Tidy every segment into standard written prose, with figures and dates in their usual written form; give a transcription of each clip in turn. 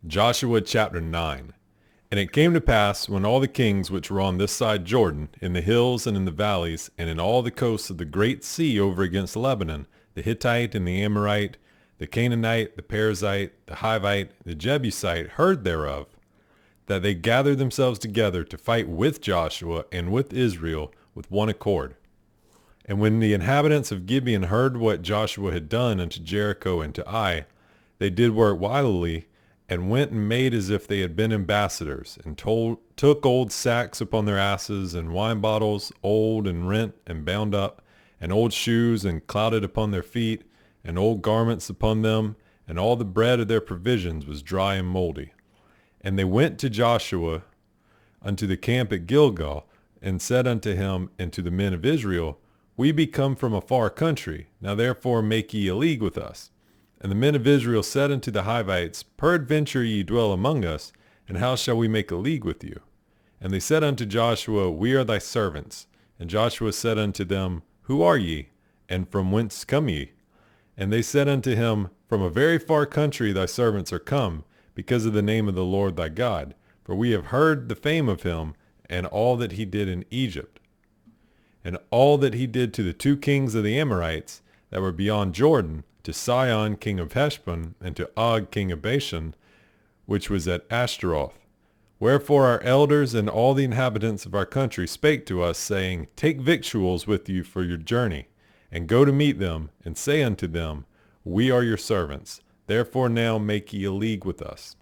Joshua chapter 9. And it came to pass, when all the kings which were on this side Jordan, in the hills and in the valleys, and in all the coasts of the great sea over against Lebanon, the Hittite and the Amorite, the Canaanite, the Perizzite, the Hivite, the Jebusite, heard thereof, that they gathered themselves together to fight with Joshua and with Israel with one accord. And when the inhabitants of Gibeon heard what Joshua had done unto Jericho and to Ai, they did work wilily, and went and made as if they had been ambassadors, and took old sacks upon their asses, and wine bottles, old and rent and bound up, and old shoes, and clouded upon their feet, and old garments upon them, and all the bread of their provisions was dry and moldy. And they went to Joshua unto the camp at Gilgal, and said unto him and to the men of Israel, We be come from a far country, now therefore make ye a league with us. And the men of Israel said unto the Hivites, Peradventure ye dwell among us, and how shall we make a league with you? And they said unto Joshua, We are thy servants. And Joshua said unto them, Who are ye? And from whence come ye? And they said unto him, From a very far country thy servants are come, because of the name of the Lord thy God. For we have heard the fame of him, and all that he did in Egypt, and all that he did to the two kings of the Amorites that were beyond Jordan, to Sihon king of Heshbon, and to Og king of Bashan, which was at Ashtaroth. Wherefore our elders and all the inhabitants of our country spake to us, saying, Take victuals with you for your journey, and go to meet them, and say unto them, We are your servants. Therefore now make ye a league with us.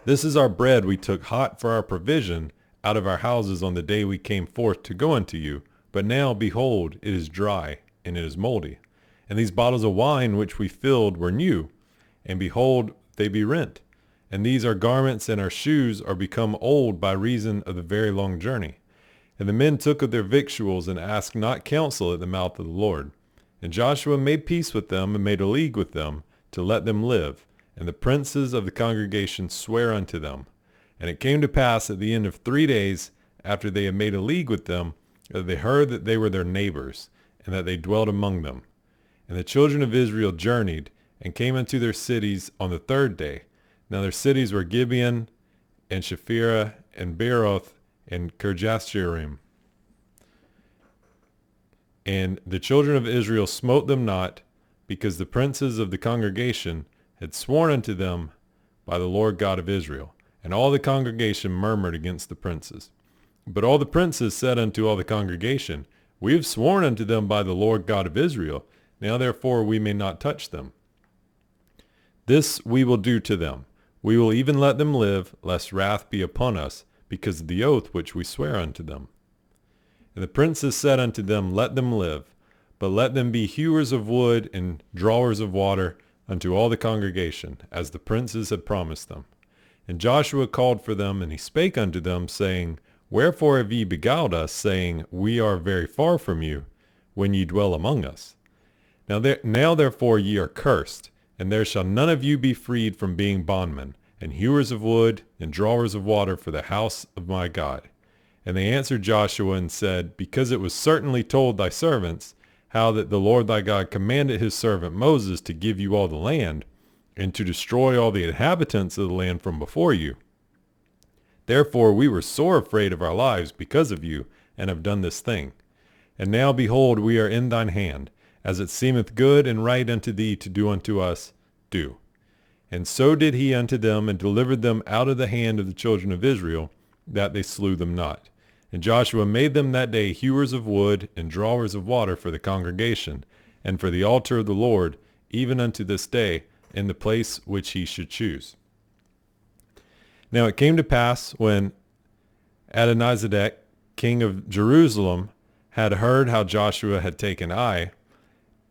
This is our bread we took hot for our provision out of our houses on the day we came forth to go unto you. But now, behold, it is dry, and it is moldy. And these bottles of wine which we filled were new, and behold, they be rent. And these our garments and our shoes are become old by reason of the very long journey. And the men took of their victuals, and asked not counsel at the mouth of the Lord. And Joshua made peace with them, and made a league with them, to let them live. And the princes of the congregation sware unto them. And it came to pass at the end of 3 days, after they had made a league with them, that they heard that they were their neighbors, and that they dwelt among them. And the children of Israel journeyed, and came unto their cities on the 3rd day. Now their cities were Gibeon, and Shephirah, and Beeroth, and Kirjathjearim. And the children of Israel smote them not, because the princes of the congregation had sworn unto them by the Lord God of Israel. And all the congregation murmured against the princes. But all the princes said unto all the congregation, We have sworn unto them by the Lord God of Israel. Now therefore we may not touch them. This we will do to them. We will even let them live, lest wrath be upon us, because of the oath which we swear unto them. And the princes said unto them, Let them live, but let them be hewers of wood and drawers of water unto all the congregation, as the princes had promised them. And Joshua called for them, and he spake unto them, saying, Wherefore have ye beguiled us, saying, We are very far from you, when ye dwell among us? Now therefore ye are cursed, and there shall none of you be freed from being bondmen, and hewers of wood, and drawers of water for the house of my God. And they answered Joshua and said, Because it was certainly told thy servants, how that the Lord thy God commanded his servant Moses to give you all the land, and to destroy all the inhabitants of the land from before you. Therefore we were sore afraid of our lives because of you, and have done this thing. And now behold, we are in thine hand. As it seemeth good and right unto thee to do unto us, do. And so did he unto them, and delivered them out of the hand of the children of Israel, that they slew them not. And Joshua made them that day hewers of wood and drawers of water for the congregation, and for the altar of the Lord, even unto this day, in the place which he should choose. Now it came to pass, when Adonizedek, king of Jerusalem, had heard how Joshua had taken Ai,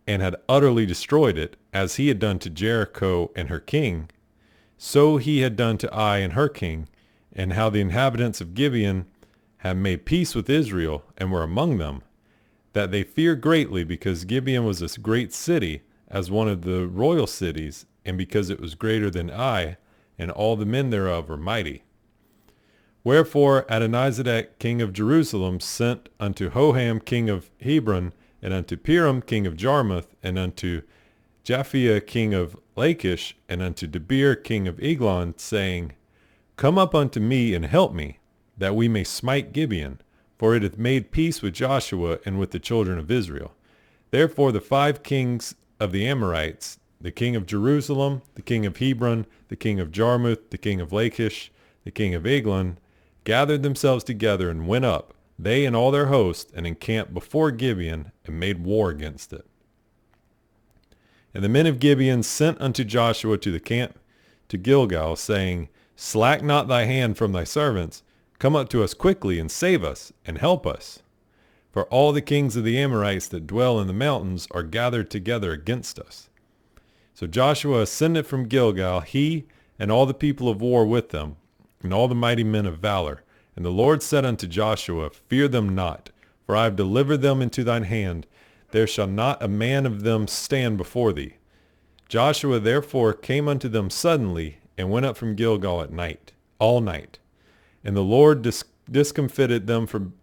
and had utterly destroyed it, as he had done to Jericho and her king, so he had done to Ai and her king, and how the inhabitants of Gibeon had made peace with Israel, and were among them, that they feared greatly, because Gibeon was a great city, as one of the royal cities, and because it was greater than Ai, and all the men thereof were mighty. Wherefore Adonizedek king of Jerusalem sent unto Hoham king of Hebron, and unto Piram king of Jarmuth, and unto Japhia king of Lachish, and unto Debir king of Eglon, saying, Come up unto me and help me, that we may smite Gibeon, for it hath made peace with Joshua and with the children of Israel. Therefore the 5 kings of the Amorites, the king of Jerusalem, the king of Hebron, the king of Jarmuth, the king of Lachish, the king of Eglon, gathered themselves together and went up, they and all their host, and encamped before Gibeon, and made war against it. And the men of Gibeon sent unto Joshua to the camp to Gilgal, saying, Slack not thy hand from thy servants, come up to us quickly, and save us, and help us. For all the kings of the Amorites that dwell in the mountains are gathered together against us. So Joshua ascended from Gilgal, he and all the people of war with them, and all the mighty men of valor. And the Lord said unto Joshua, Fear them not, for I have delivered them into thine hand. There shall not a man of them stand before thee. Joshua therefore came unto them suddenly, and went up from Gilgal at night, all night. And the Lord discomfited them from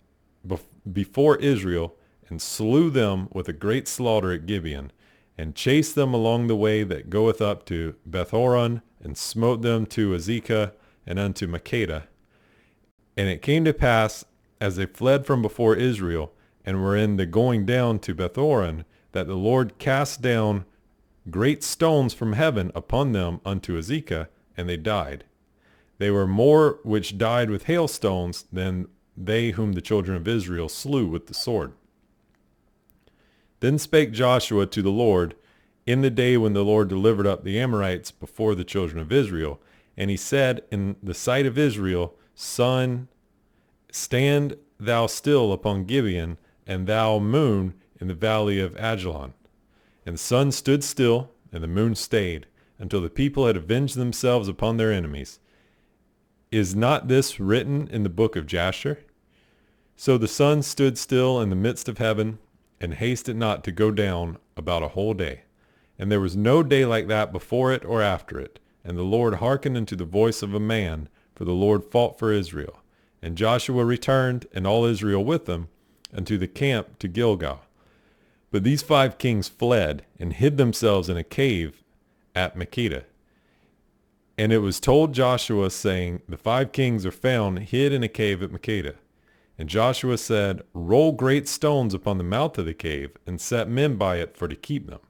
before Israel, and slew them with a great slaughter at Gibeon, and chased them along the way that goeth up to Bethhoron, and smote them to Azekah and unto Makkedah. And it came to pass, as they fled from before Israel, and were in the going down to Bethhoron, that the Lord cast down great stones from heaven upon them unto Azekah, and they died. They were more which died with hailstones than they whom the children of Israel slew with the sword. Then spake Joshua to the Lord in the day when the Lord delivered up the Amorites before the children of Israel. And he said in the sight of Israel, Sun, stand thou still upon Gibeon, and thou moon in the valley of Ajalon. And the sun stood still, and the moon stayed, until the people had avenged themselves upon their enemies. Is not this written in the book of Jasher? So the sun stood still in the midst of heaven, and hasted not to go down about a whole day. And there was no day like that before it or after it. And the Lord hearkened unto the voice of a man, for the Lord fought for Israel. And Joshua returned, and all Israel with him, unto the camp to Gilgal. But these 5 kings fled, and hid themselves in a cave at Makkedah. And it was told Joshua, saying, The 5 kings are found hid in a cave at Makkedah. And Joshua said, Roll great stones upon the mouth of the cave, and set men by it for to keep them.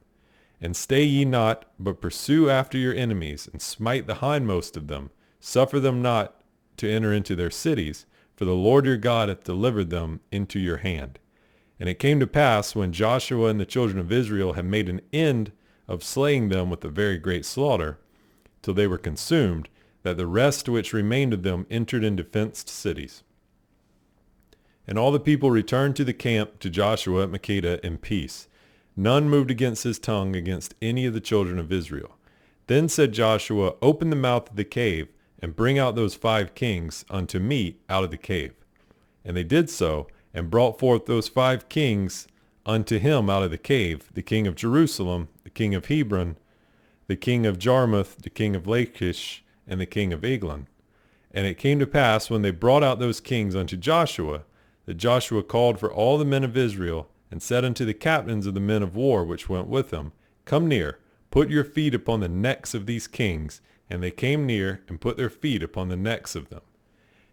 And stay ye not, but pursue after your enemies, and smite the hindmost of them. Suffer them not to enter into their cities, for the Lord your God hath delivered them into your hand. And it came to pass, when Joshua and the children of Israel had made an end of slaying them with a very great slaughter, till they were consumed, that the rest which remained of them entered into fenced cities. And all the people returned to the camp to Joshua at Makkedah in peace. None moved against his tongue against any of the children of Israel. Then said Joshua, Open the mouth of the cave, and bring out those 5 kings unto me out of the cave. And they did so, and brought forth those 5 kings unto him out of the cave, the king of Jerusalem, the king of Hebron, the king of Jarmuth, the king of Lachish, and the king of Eglon. And it came to pass, when they brought out those kings unto Joshua, that Joshua called for all the men of Israel, and said unto the captains of the men of war which went with him, Come near, put your feet upon the necks of these kings. And they came near, and put their feet upon the necks of them.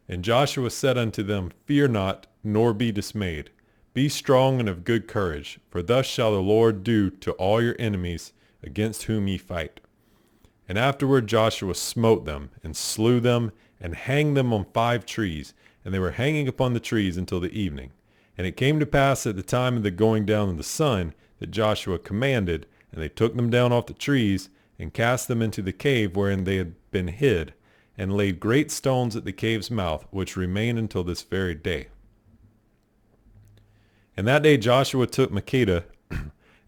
And Joshua said unto them, Fear not, nor be dismayed. Be strong and of good courage, for thus shall the Lord do to all your enemies against whom ye fight. And afterward Joshua smote them, and slew them, and hanged them on 5 trees, and they were hanging upon the trees until the evening. And it came to pass at the time of the going down of the sun, that Joshua commanded, and they took them down off the trees, and cast them into the cave wherein they had been hid, and laid great stones at the cave's mouth, which remain until this very day. And that day Joshua took Makkedah,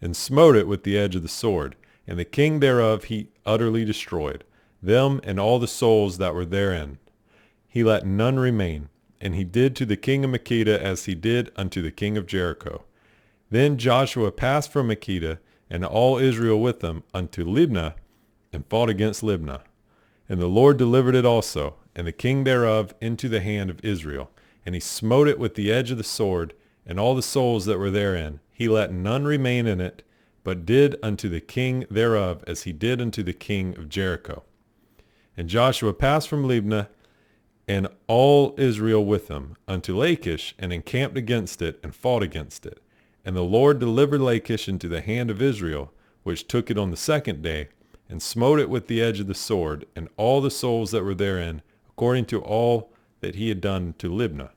and smote it with the edge of the sword, and the king thereof he utterly destroyed, them and all the souls that were therein. He let none remain, and he did to the king of Makkedah as he did unto the king of Jericho. Then Joshua passed from Makkedah, and all Israel with him, unto Libnah, and fought against Libnah. And the Lord delivered it also, and the king thereof, into the hand of Israel. And he smote it with the edge of the sword, and all the souls that were therein. He let none remain in it, but did unto the king thereof as he did unto the king of Jericho. And Joshua passed from Libnah, and all Israel with him, unto Lachish, and encamped against it, and fought against it. And the Lord delivered Lachish into the hand of Israel, which took it on the second day, and smote it with the edge of the sword, and all the souls that were therein, according to all that he had done to Libnah.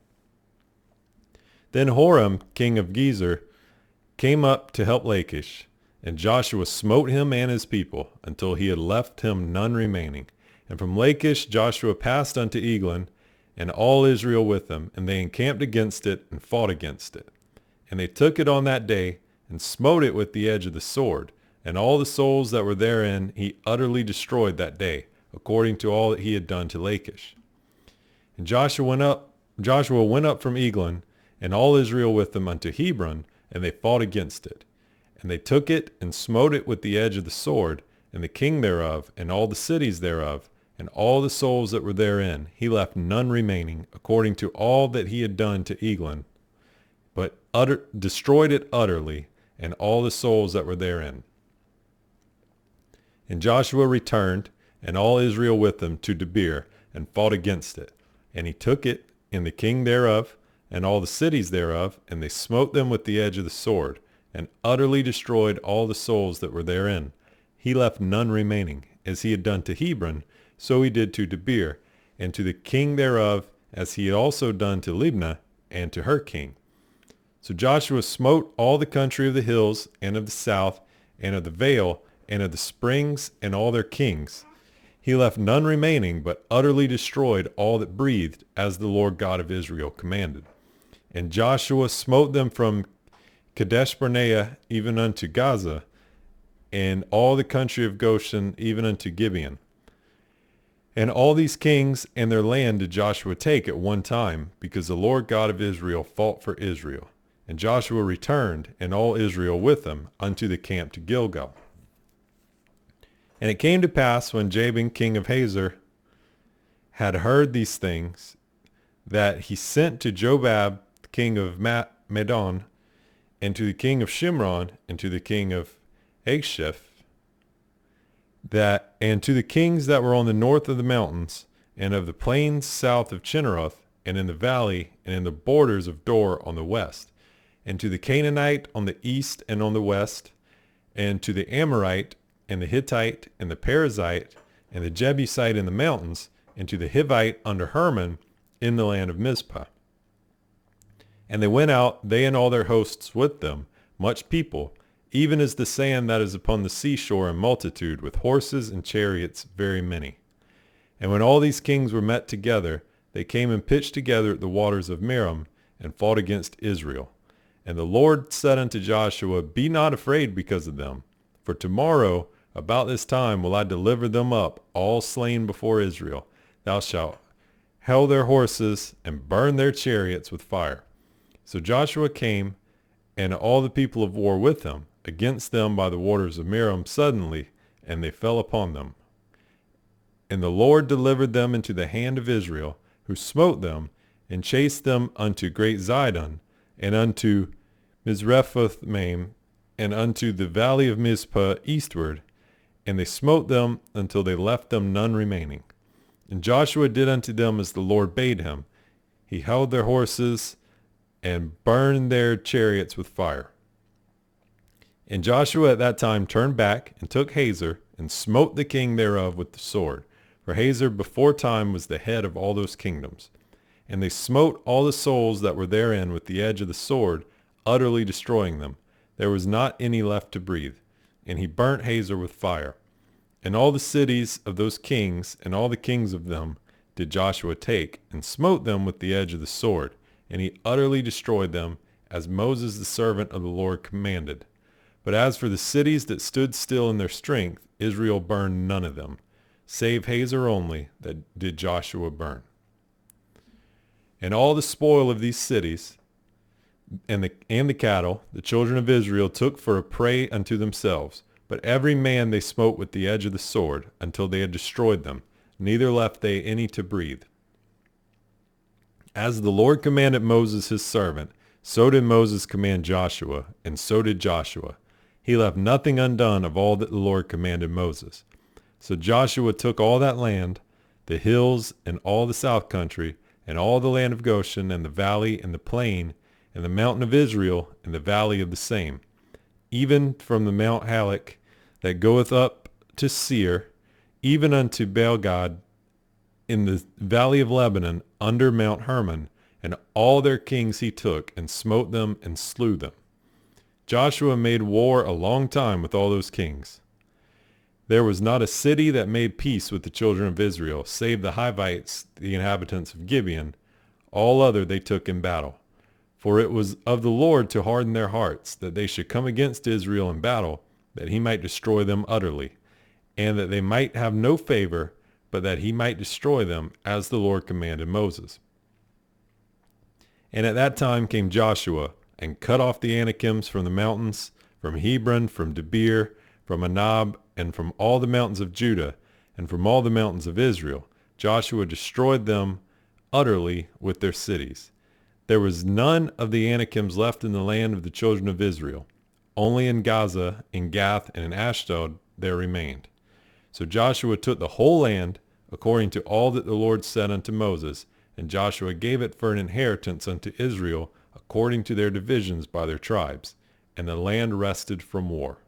Then Horam, king of Gezer, came up to help Lachish, and Joshua smote him and his people, until he had left him none remaining. And from Lachish Joshua passed unto Eglon, and all Israel with him, and they encamped against it, and fought against it. And they took it on that day, and smote it with the edge of the sword, and all the souls that were therein he utterly destroyed that day, according to all that he had done to Lachish. And Joshua went up from Eglon, and all Israel with him unto Hebron, and they fought against it. And they took it, and smote it with the edge of the sword, and the king thereof, and all the cities thereof, and all the souls that were therein. He left none remaining, according to all that he had done to Eglon, but destroyed it utterly, and all the souls that were therein. And Joshua returned, and all Israel with him, to Debir, and fought against it. And he took it, and the king thereof, and all the cities thereof, and they smote them with the edge of the sword, and utterly destroyed all the souls that were therein. He left none remaining. As he had done to Hebron, so he did to Debir, and to the king thereof, as he had also done to Libnah, and to her king. So Joshua smote all the country of the hills, and of the south, and of the vale, and of the springs, and all their kings. He left none remaining, but utterly destroyed all that breathed, as the Lord God of Israel commanded. And Joshua smote them from Kadesh Barnea even unto Gaza, and all the country of Goshen even unto Gibeon. And all these kings and their land did Joshua take at one time, because the Lord God of Israel fought for Israel. And Joshua returned, and all Israel with him, unto the camp to Gilgal. And it came to pass, when Jabin king of Hazor had heard these things, that he sent to Jobab king of Madon, and to the king of Shimron, and to the king of Aksheph, and to the kings that were on the north of the mountains, and of the plains south of Chinneroth, and in the valley, and in the borders of Dor on the west, and to the Canaanite on the east and on the west, and to the Amorite, and the Hittite, and the Perizzite, and the Jebusite in the mountains, and to the Hivite under Hermon in the land of Mizpah. And they went out, they and all their hosts with them, much people, even as the sand that is upon the seashore in multitude, with horses and chariots very many. And when all these kings were met together, they came and pitched together at the waters of Merom, and fought against Israel. And the Lord said unto Joshua, Be not afraid because of them, for tomorrow about this time will I deliver them up, all slain before Israel. Thou shalt hell their horses, and burn their chariots with fire. So Joshua came, and all the people of war with him, against them by the waters of Merom suddenly, and they fell upon them. And the Lord delivered them into the hand of Israel, who smote them, and chased them unto great Zidon, and unto Misrephothmaim, and unto the valley of Mizpah eastward, and they smote them until they left them none remaining. And Joshua did unto them as the Lord bade him. He held their horses, and burned their chariots with fire. And Joshua at that time turned back, and took Hazor, and smote the king thereof with the sword. For Hazor before time was the head of all those kingdoms. And they smote all the souls that were therein with the edge of the sword, utterly destroying them. There was not any left to breathe. And he burnt Hazor with fire. And all the cities of those kings, and all the kings of them, did Joshua take, and smote them with the edge of the sword. And he utterly destroyed them, as Moses the servant of the Lord commanded. But as for the cities that stood still in their strength, Israel burned none of them, save Hazor only, that did Joshua burn. And all the spoil of these cities, and the cattle, the children of Israel took for a prey unto themselves. But every man they smote with the edge of the sword, until they had destroyed them, neither left they any to breathe. As the Lord commanded Moses his servant, so did Moses command Joshua, and so did Joshua. He left nothing undone of all that the Lord commanded Moses. So Joshua took all that land, the hills and all the south country, and all the land of Goshen, and the valley and the plain, and the mountain of Israel, and the valley of the same, even from the Mount Halak that goeth up to Seir, even unto Baalgad in the valley of Lebanon, under Mount Hermon, and all their kings he took, and smote them and slew them. Joshua made war a long time with all those kings. There was not a city that made peace with the children of Israel, save the Hivites, the inhabitants of Gibeon. All other they took in battle. For it was of the Lord to harden their hearts, that they should come against Israel in battle, that he might destroy them utterly, and that they might have no favor, but that he might destroy them, as the Lord commanded Moses. And at that time came Joshua, and cut off the Anakims from the mountains, from Hebron, from Debir, from Anab, and from all the mountains of Judah, and from all the mountains of Israel. Joshua destroyed them utterly with their cities. There was none of the Anakims left in the land of the children of Israel. Only in Gaza, in Gath, and in Ashdod there remained. So Joshua took the whole land, according to all that the Lord said unto Moses, and Joshua gave it for an inheritance unto Israel, according to their divisions by their tribes. And the land rested from war.